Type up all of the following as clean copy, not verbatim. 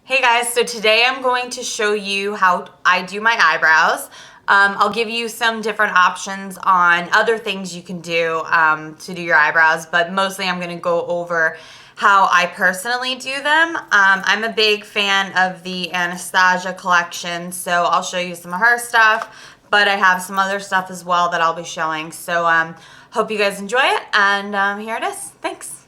Hey guys, so today I'm going to show you how I do my eyebrows. I'll give you some different options on other things you can do to do your eyebrows, but mostly I'm going to go over how I personally do them. I'm a big fan of the Anastasia collection, so I'll show you some of her stuff, but I have some other stuff as well that I'll be showing. So hope you guys enjoy it, and here it is. Thanks.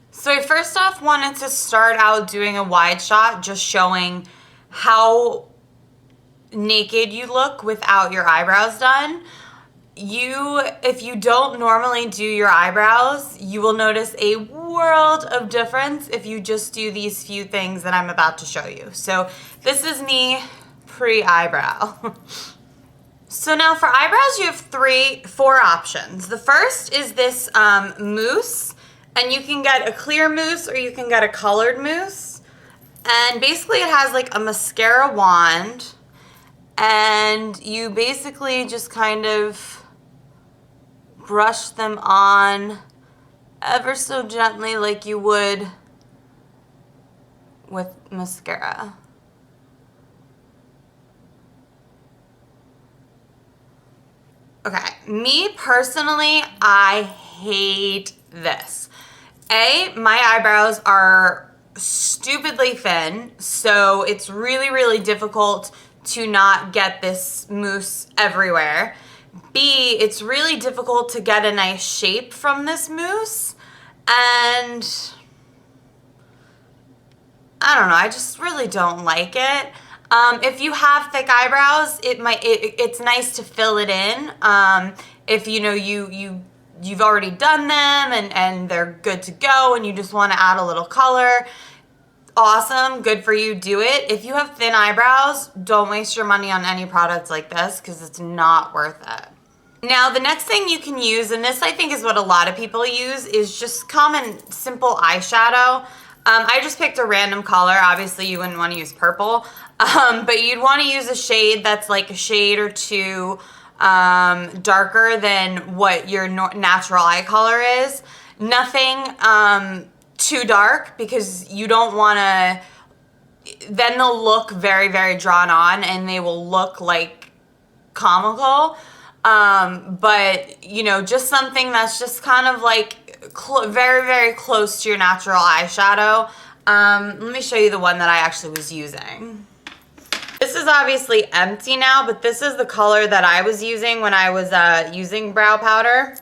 So I first off wanted to start out doing a wide shot, just showing how naked you look without your eyebrows done. If you don't normally do your eyebrows, you will notice a world of difference if you just do these few things that I'm about to show you. So this is me pre-eyebrow. So now for eyebrows, you have four options. The first is this mousse. And you can get a clear mousse or you can get a colored mousse. And basically it has like a mascara wand. And you basically just kind of brush them on ever so gently like you would with mascara. Okay, me personally, I hate this. My eyebrows are stupidly thin, so it's really, really difficult to not get this mousse everywhere. B, it's really difficult to get a nice shape from this mousse, and I don't know, I just really don't like it. If you have thick eyebrows, it's nice to fill it in. If you know you've already done them and they're good to go and you just want to add a little color, awesome, good for you, do it. If you have thin eyebrows, don't waste your money on any products like this because it's not worth it. Now the next thing you can use, and this I think is what a lot of people use, is just common simple eyeshadow. I just picked a random color. Obviously you wouldn't want to use purple, but you'd want to use a shade that's like a shade or two darker than what your natural eye color is. Nothing too dark because you don't want to, then they'll look very, very drawn on and they will look like comical. But you know, just something that's just kind of like very, very close to your natural eyeshadow. Let me show you the one that I actually was using. This is obviously empty now, but this is the color that I was using when I was using brow powder.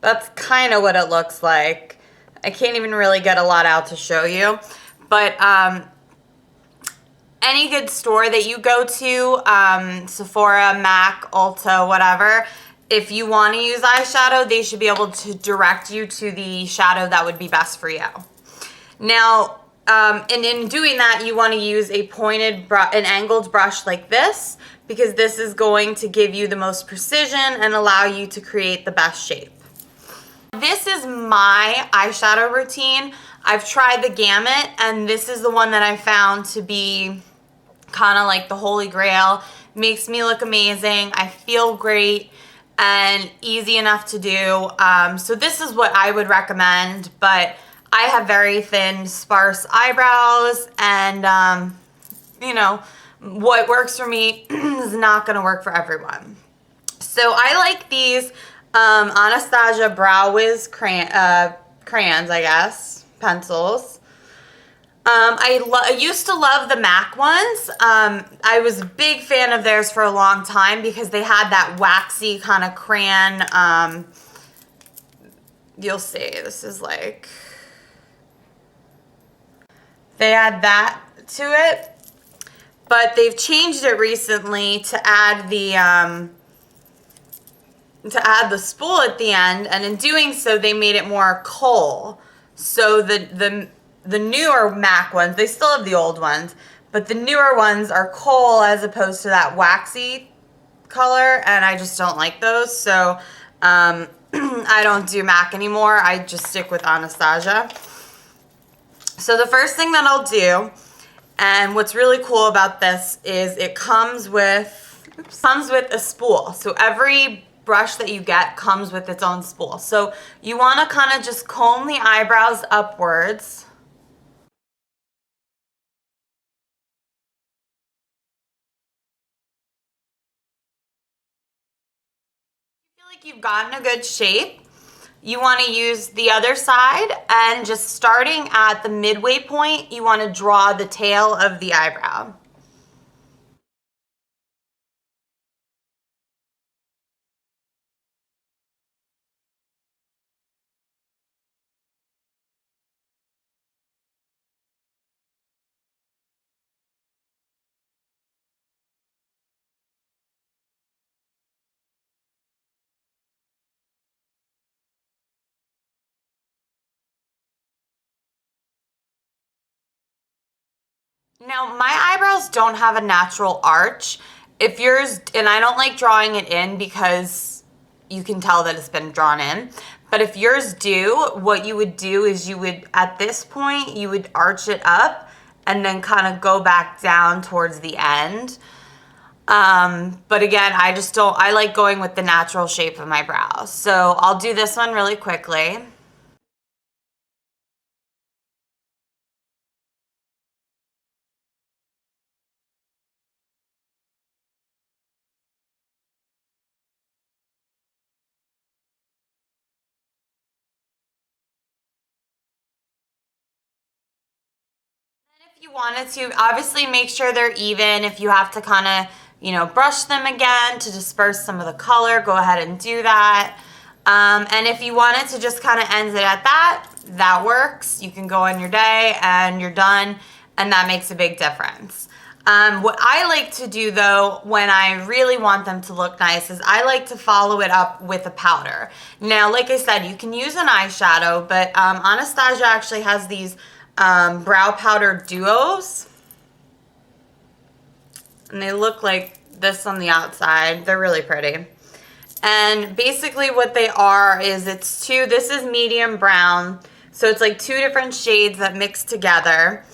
That's kind of what it looks like. I can't even really get a lot out to show you, but any good store that you go to, Sephora, MAC, Ulta, whatever, if you want to use eyeshadow, they should be able to direct you to the shadow that would be best for you. Now, and in doing that, you want to use an angled brush like this, because this is going to give you the most precision and allow you to create the best shape. This is my eyeshadow routine. I've tried the gamut, and this is the one that I found to be kind of like the holy grail. Makes me look amazing. I feel great and easy enough to do. So this is what I would recommend, but I have very thin, sparse eyebrows, and you know, what works for me is not going to work for everyone. So I like these Anastasia Brow Wiz crayons, I guess, pencils. I used to love the MAC ones. I was a big fan of theirs for a long time because they had that waxy kind of crayon. You'll see, this is like, they had that to it, but they've changed it recently to add the spool at the end, and in doing so, they made it more kohl. So the newer MAC ones, they still have the old ones, but the newer ones are kohl as opposed to that waxy color, and I just don't like those. So I don't do MAC anymore. I just stick with Anastasia. So the first thing that I'll do, and what's really cool about this is it comes with a spool. So every brush that you get comes with its own spool. So you want to kind of just comb the eyebrows upwards Like you've gotten a good shape, you want to use the other side, and just starting at the midway point, you want to draw the tail of the eyebrow. Now, my eyebrows don't have a natural arch. If yours, and I don't like drawing it in because you can tell that it's been drawn in, but if yours do, what you would do is you would, at this point, you would arch it up and then kind of go back down towards the end. But again, I like going with the natural shape of my brows. So I'll do this one really quickly. If you wanted to, obviously make sure they're even. If you have to kind of, brush them again to disperse some of the color, go ahead and do that. And if you wanted to just kind of end it at that, that works. You can go on your day and you're done, and that makes a big difference. What I like to do though, when I really want them to look nice, is I like to follow it up with a powder. Now, like I said, you can use an eyeshadow, but Anastasia actually has these brow powder duos, and they look like this on the outside. They're really pretty. And basically what they are is this is medium brown, so it's like two different shades that mix together.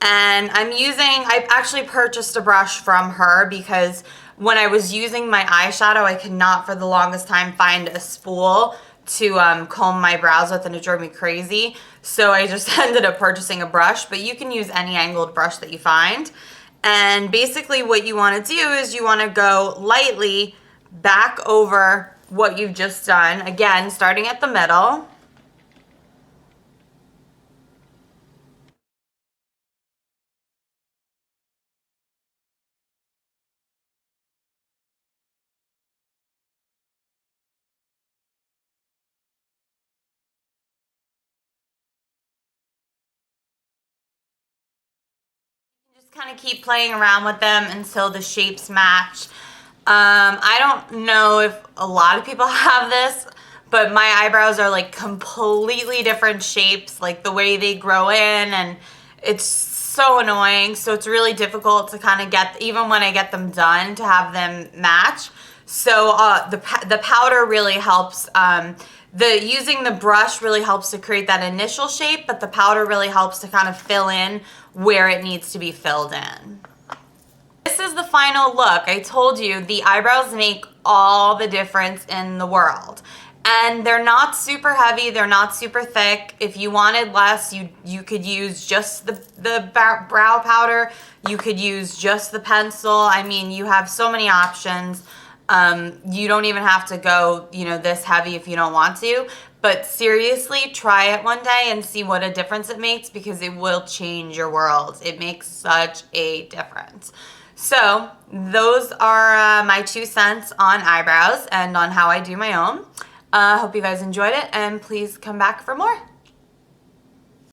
And I actually purchased a brush from her because when I was using my eyeshadow, I could not for the longest time find a spool to comb my brows with, and it drove me crazy. So I just ended up purchasing a brush, but you can use any angled brush that you find. And basically what you want to do is you want to go lightly back over what you've just done. Again, starting at the middle. Just kind of keep playing around with them until the shapes match. I don't know if a lot of people have this, but my eyebrows are like completely different shapes, like the way they grow in, and it's so annoying. So it's really difficult to kind of get, even when I get them done, to have them match. So the powder really helps. Using the brush really helps to create that initial shape, but the powder really helps to kind of fill in where it needs to be filled in. This is the final look. I told you the eyebrows make all the difference in the world. And they're not super heavy, they're not super thick. If you wanted less, you could use just the brow powder. You could use just the pencil. I mean, you have so many options. You don't even have to go, this heavy if you don't want to. But seriously, try it one day and see what a difference it makes, because it will change your world. It makes such a difference. So those are my 2 cents on eyebrows and on how I do my own. Hope you guys enjoyed it, and please come back for more.